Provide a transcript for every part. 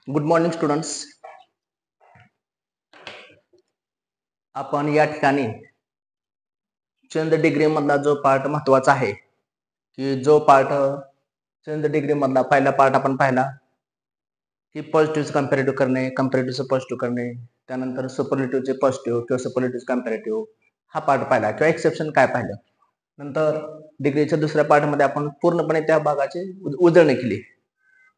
Good morning students. आपण या ठिकाणी चंद डिग्री मधला जो पार्ट महत्वाचा आहे की जो पार्ट चंद डिग्री मधला पहिला पार्ट आपण पाहिला की पॉझिटिव्ह कंपॅरेटिव्ह करणे, कंपॅरेटिव्ह पॉझिटिव्ह करणे, त्यानंतर सुपरलेटिव्हचे पॉझिटिव्ह किंवा सुपरलेटिव्ह कंपॅरेटिव्ह हा पार्ट पाहिला किंवा एक्सेप्शन काय पाहिलं. नंतर डिग्रीच्या दुसऱ्या पार्ट मध्ये आपण पूर्णपणे त्या भागाची उजळणी केली.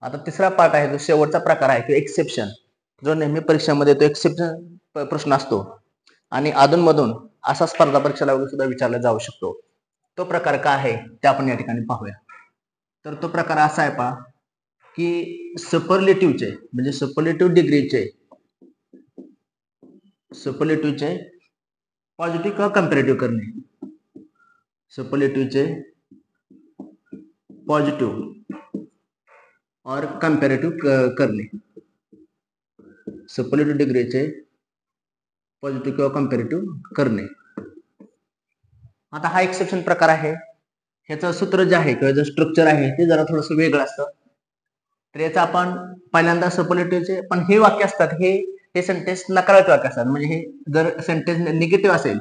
आता तिसरा पार्ट आहे जो शेवटचा प्रकार आहे की एक्सेप्शन, जो नेहमी परीक्षेमध्ये तो एक्सेप्शन प्रश्न असतो आणि अधूनमधून असा स्पर्धा परीक्षेला सुद्धा विचारला जाऊ शकतो. तो प्रकार काय आहे ते आपण या ठिकाणी पाहूया. तर तो प्रकार असा आहे पहा की सुपरलेटिव्हचे म्हणजे सुपरलेटिव्ह डिग्रीचे पॉझिटिव्ह किंवा कंपॅरेटिव्ह करणे, सुपरलेटिव्हचे पॉझिटिव्ह और कंपॅरेटिव्ह करणे, सुपरलेटिव्ह डिग्रीचे पॉझिटिव्ह किंवा कंपॅरेटिव्ह करणे. आता हा एक्सेप्शन प्रकार आहे. ह्याचं सूत्र जे आहे किंवा जे स्ट्रक्चर आहे ते जरा थोडंसं वेगळं असतं. तर याचं आपण पहिल्यांदा सुपरलेटिव्हचे पण हे वाक्य असतात हे सेंटेन्स नकारात्मक वाक्य असतात. म्हणजे हे जर सेंटेन्स निगेटिव्ह असेल,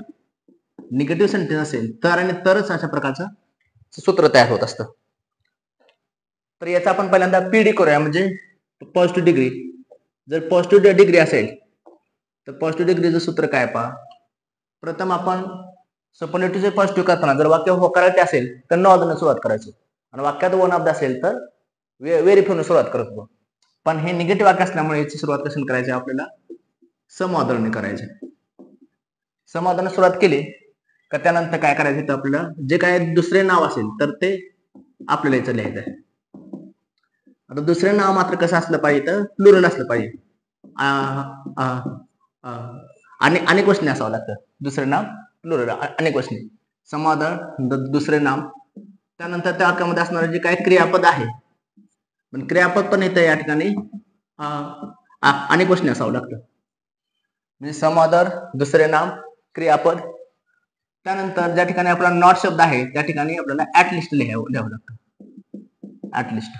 निगेटिव्ह सेंटेन्स असेल तर आणि तरच अशा प्रकारचं सूत्र तयार होत असतं. तर याचा आपण पहिल्यांदा पीडी करूया म्हणजे पॉझिटिव्ह डिग्री. जर पॉझिटिव्ह डिग्री असेल तर पॉझिटिव्ह डिग्रीचं सूत्र काय पहा. प्रथम आपण सुपरलेटिव्हचे पॉझिटिव्ह करताना जर वाक्य होकारार्थी असेल तर न ऑर्डरने सुरुवात करायची आणि वाक्यात वन ऑफ द असेल तर व्हेरिफायने सुरुवात करतो. पण हे निगेटिव्ह वाक्य असल्यामुळे याची सुरुवात कशी करायची, आपल्याला सम ऑर्डरने करायची. सम ऑर्डरने सुरुवात केली का त्यानंतर काय करायचं तर आपल्याला जे काय दुसरे नाव असेल तर ते आपल्याला याचं लिहायचं आहे. आता दुसरे नाव मात्र कसं असलं पाहिजे तर प्लुरल असलं पाहिजे. आणि अनेक वचने असावं लागतं. दुसरे नाव प्लुरल अनेक वचने, सम ऑर्डर दुसरे नाम, त्यानंतर त्या वाक्यामध्ये असणारे जे काही क्रियापद आहे पण क्रियापद पण येतं या ठिकाणी अनेक वचने असावं लागतं. म्हणजे सम ऑर्डर, दुसरे नाम, क्रियापद, त्यानंतर ज्या ठिकाणी आपला नॉट शब्द आहे त्या ठिकाणी आपल्याला ऍटलिस्ट लिहावं लागतं. ऍटलिस्ट.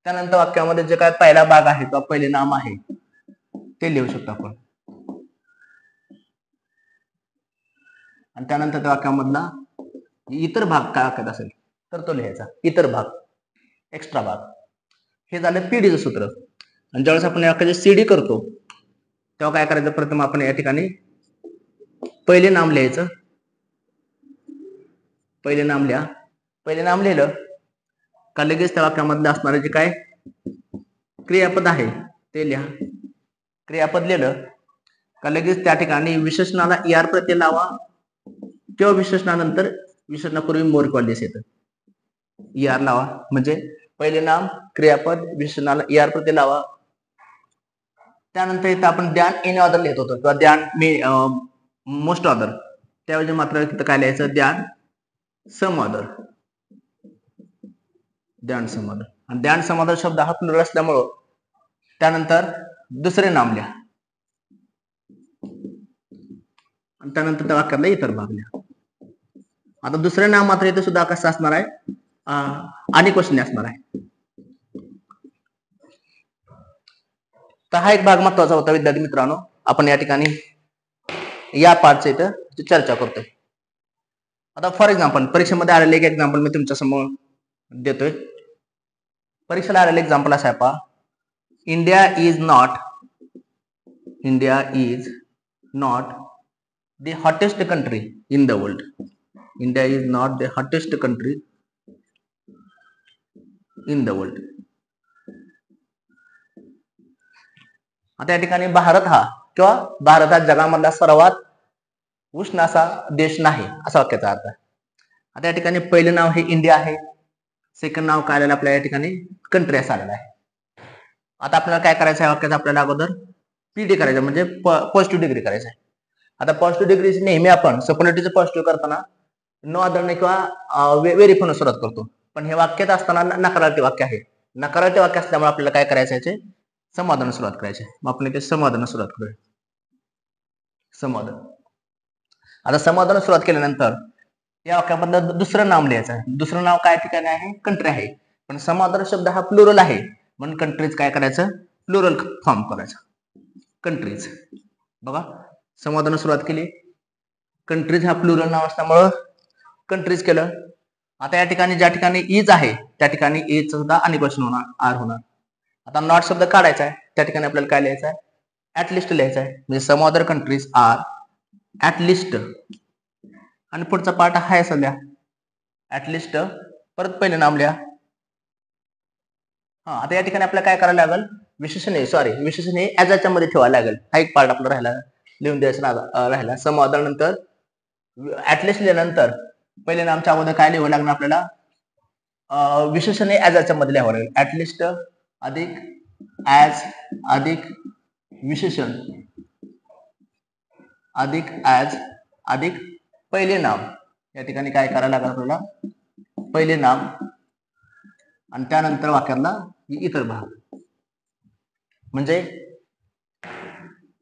त्यानंतर वाक्यामध्ये जे काय पहिला भाग आहे किंवा पहिले नाम आहे ते लिहू शकतो आपण. आणि त्यानंतर त्या वाक्यामधला इतर भाग काय वाक्यात असेल तर तो लिहायचा. इतर भाग, एक्स्ट्रा भाग. हे झालं पीडीचं सूत्र. आणि ज्यावेळेस आपण या वाक्याची सीडी करतो तेव्हा काय करायचं, प्रथम आपण या ठिकाणी पहिले नाम लिहायचं. पहिले नाम लिहा. पहिले नाम लिहिलं का लगेच त्या वाक्यामधलं असणारे जे काय क्रियापद आहे ते लिहा. क्रियापद लिहिलं का लगेच त्या ठिकाणी विशेषणाला ER प्रत्यय लावा किंवा विशेषणानंतर विशेषणापूर्वी मोर किंवा लेस येतं. ER लावा म्हणजे पहिले नाम, क्रियापद, विशेषणाला ER प्रत्यय लावा. त्यानंतर इथं आपण द्यान इन ऑर्डर लिहित होतो किंवा द्यान मोस्ट ऑर्डर, त्याऐवजी मात्र तिथं काय लिहायचं, द्यान सम ऑर्डर. द्यान सम ऑर्डर. आणि द्यान सम ऑर्डर शब्द हा प्लुरल असल्यामुळं त्यानंतर दुसरे नाम लिहा आणि त्यानंतर त्या वाक्यातला इतर भाग लिहा. आता दुसरे नाम मात्र इथे सुद्धा कसं असणार आहे, अनेक वचने असणार आहे. तर हा एक भाग महत्वाचा होता विद्यार्थी मित्रांनो. आपण या ठिकाणी या पार्टचं इथं चर्चा करतोय. आता फॉर एक्झाम्पल परीक्षेमध्ये आलेले एक एक्झाम्पल मी तुमच्या समोर देतोय. परीक्षेला आलेले एक्झाम्पल असं आहे पहा. India is not the hottest country in the world. India is not the hottest country in the world. आता या ठिकाणी भारत हा जगामधला सर्वात उष्ण असा देश नाही असा वाक्याचा अर्थ आहे. आता या ठिकाणी पहिले नाव हे इंडिया आहे, सेकंड नाव काय आलेलं आपल्या या ठिकाणी कंट्री असं आलेलं आहे. आता आपल्याला काय करायचं आहे, वाक्याचा आपल्याला अगोदर पीडी करायचं म्हणजे पॉझिटिव्ह डिग्री करायचं आहे. आता पॉझिटिव्ह डिग्री नेहमी आपण सुपरलेटिव्हचं पॉझिटिव्ह करताना नो ऑर्डरने किंवा व्हेरिफायने सुरुवात करतो. पण हे वाक्यात असताना नकारार्थी वाक्य आहे. नकारार्थी वाक्य असल्यामुळे आपल्याला काय करायचं आहे, समाधानाने सुरुवात करायची. मग आपण इथे समाधानाने सुरुवात करूया. समाधान. आता समाधानाने सुरुवात केल्यानंतर या वाक्यामधलं दुसरं नाम लिहायचं आहे. दुसरं नाव काय ठिकाणी आहे, कंट्री आहे. पण समाधान शब्द हा प्लुरल आहे म्हणून कंट्रीज काय करायचं, प्लुरल फॉर्म करायचा. कंट्रीज. बघा संवादानं सुरुवात केली. कंट्रीज हा प्लुरल नाव असल्यामुळं कंट्रीज केलं. आता या ठिकाणी ज्या ठिकाणी इज आहे त्या ठिकाणी इज सुद्धा अनिक्वेशन होणार, आर होणार. आता नॉट शब्द काढायचा आहे, त्या ठिकाणी आपल्याला काय लिहायचं आहे, ऍटलिस्ट लिहायचं आहे. म्हणजे some other countries are at least, आणि पुढचा पार्ट हाय असं लिहा, ऍटलिस्ट, परत पहिले नाम लिहा. हा आता या ठिकाणी आपल्याला काय करायला लागेल, विशेषण हे ऍजच्या मध्ये ठेवायला लागेल. हा एक पार्ट आपला राहिला, लिहून द्यायचा राहिला. सम अदर नंतर ऍटलिस्ट लिहिल्यानंतर पहिले नामच्या अगोदर काय लिहावं लागणार आपल्याला, विशेषण हे ऍजच्या मध्ये लिहावं लागेल. ऍटलिस्ट अधिक ऍज अधिक विशेषण अधिक ऍज अधिक पहिले नाम. या ठिकाणी काय करायला लागेल आपल्याला, पहिले नाम आणि त्यानंतर वाक्यातला इतर भाग. म्हणजे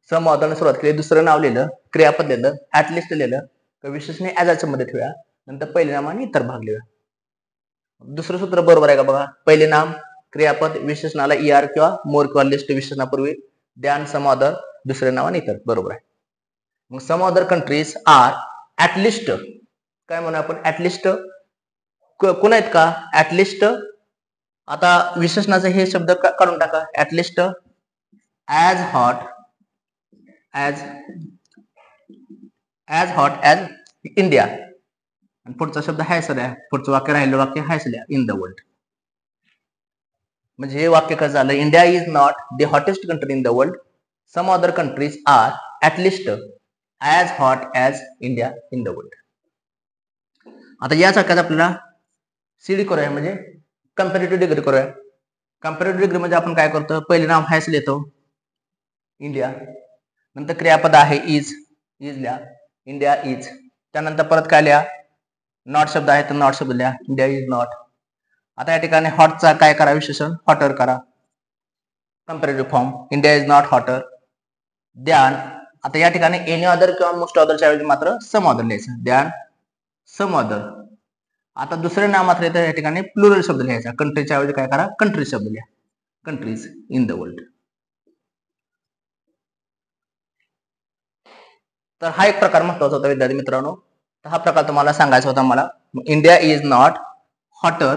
सम अदरने सुरुवात केली, दुसरं नाव लिहिलं, क्रियापद लिहिलं, ऍटलिस्ट लिहिलं, विशेषण हे ऍजच्या मध्ये ठेवूया, नंतर पहिले नाम आणि इतर भाग लिहूया. दुसरं सूत्र बरोबर आहे का बघा, पहिले नाम क्रियापद विशेषणाला ईआर किंवा मोर किंवा लिस्ट विशेषणापूर्वी द्यान सम अदर, दुसरे नाव आणि इतर. बरोबर आहे. मग some other countries are at least, काय म्हणू आपण, ऍटलिस्ट कोण आहेत का, ऍटलिस्ट. आता विशेषणाचे हे शब्द काढून टाका, at least as hot as India, आणि पुढचा शब्द हायस लिहा, पुढचं वाक्य राहिलं वाक्य हायस लिहा, इन द वर्ल्ड. म्हणजे हे वाक्य कसं झालं, India is not the hottest country in the world, some other countries are at least as hot as India in the world. आता याच वाक्यात आपल्याला सीडी करूया, म्हणजे कम्पॅरेटिव्ह डिग्री करूया. कम्पॅरेटिव्ह डिग्री म्हणजे आपण काय करतो, पहिले नाव हायस लिहितो इंडिया, नंतर क्रियापद आहे इज लिहा, इंडिया इज, त्यानंतर परत काय लिहा, नॉट शब्द आहे तर नॉट शब्द लिहा, इंडिया इज नॉट. आता या ठिकाणी हॉटचा काय करा, विशेषण हॉटर करा, comparative form, India is not hotter. ध्यान, आता या ठिकाणी एनी अदर किंवा मोस्ट अदरच्या ऐवजी मात्र सम अदर लिहायचं, ध्यान सम अदर. आता दुसरे नाम मात्र येतं, या ठिकाणी प्लुरल शब्द लिहायचा, कंट्रीच्या ऐवजी काय करा, कंट्रीज शब्द लिहा, कंट्रीज इन द वर्ल्ड. तर हा एक प्रकार महत्वाचा होता विद्यार्थी मित्रांनो. तर हा प्रकार तुम्हाला सांगायचा होता मला. India is not hotter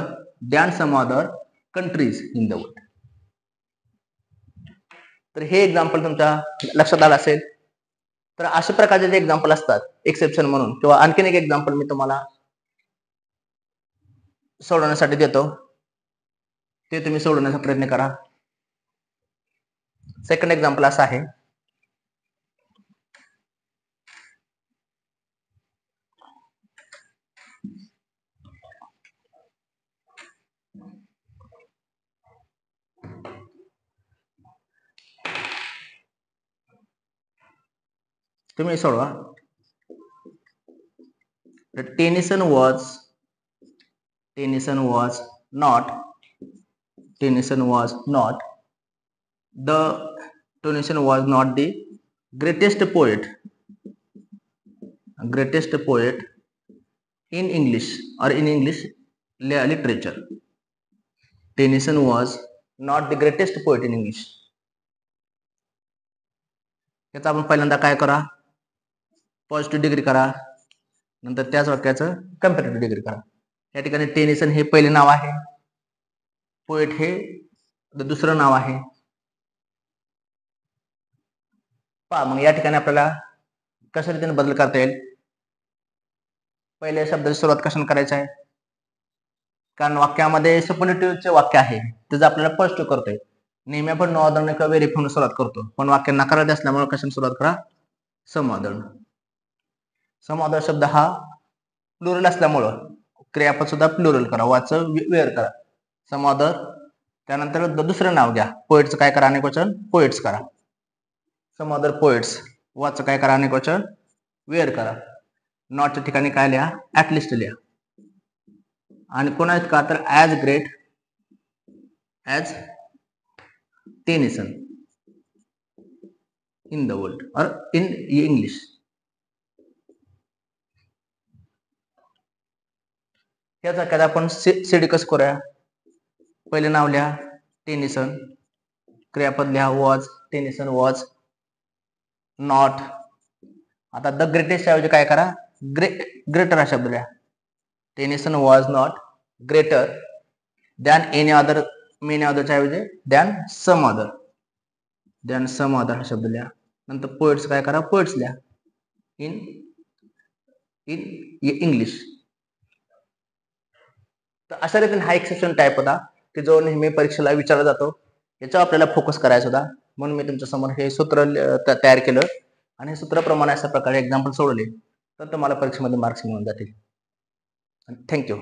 than some other countries in the world. तर हे एक्झाम्पल तुमच्या लक्षात आलं असेल. तर अशा प्रकारचे जे एक्झाम्पल असतात एक्सेप्शन म्हणून, किंवा आणखीन एक एक्झाम्पल मी तुम्हाला सोडवण्यासाठी देतो, ते तुम्ही सोडवण्याचा प्रयत्न करा. सेकंड एक्झाम्पल असं आहे, तुम्ही सोडवा. Tennyson was not the greatest poet in English or in English literature. Tennyson was not the greatest poet in English. याचा आपण पहिल्यांदा काय करा, पॉझिटिव्ह डिग्री करा, नंतर त्याच वाक्याचं कम्पॅरेटिव्ह डिग्री करा. या ठिकाणी टेनिसन हे पहिले नाव आहे, पोएट हे दुसरं नाव आहे. पहा मग या ठिकाणी आपल्याला कशा रीतीने बदल करता येईल. पहिल्या शब्दाची सुरुवात कशाने करायची आहे, कारण वाक्यामध्ये सुपरलेटिव्हचे वाक्य आहे त्याचं आपल्याला पॉझिटिव्ह करतोय. नेहमी आपण नो अदर किंवा व्हेरिफाय सुरुवात करतो, पण वाक्य नकारार्थी असल्यामुळे कशाने सुरुवात करा, सम अदर. सम अदर शब्द हा प्लुरल असल्यामुळं क्रियापद सुद्धा प्लुरल करा, वाच वेअर करा, सम अदर. त्यानंतर दुसरं नाव घ्या, पोएटचं काय करा, अनेक वचन पोएट्स करा, सम अदर पोएट्स. वाच काय करा, अनेक वचन वेअर करा. नॉटच्या ठिकाणी काय लिहा, ऍटलिस्ट लिहा. आणि कोण आहेत का, तर as great as Tennyson in the world और इन इंग्लिश. याचा काय आपण सीडी कसं करूया, पहिले नाव लिहा टेनिसन, क्रियापद लिहा वॉज, टेनिसन वॉज नॉट. आता द ग्रेटेस्ट ऐवजी काय करा, ग्रेटर हा शब्द लिहा. Tennyson was not greater than any other, many अदरच्या ऐवजी than some other, than some other हा शब्द लिहा. नंतर पोएट्स काय करा, पोएट्स लिहा इन इंग्लिश. तर अशा रीतीने हा एक्सेप्शन टाईप होता की जो नेहमी परीक्षेला विचारला जातो. याच्यावर आपल्याला फोकस करायचा होता. म्हणून मी तुमच्या समोर हे सूत्र तयार केलं आणि सूत्राप्रमाणे अशा प्रकारे एक्झाम्पल सोडवले तर तुम्हाला परीक्षेमध्ये मार्क्स मिळून जातील. थँक्यू.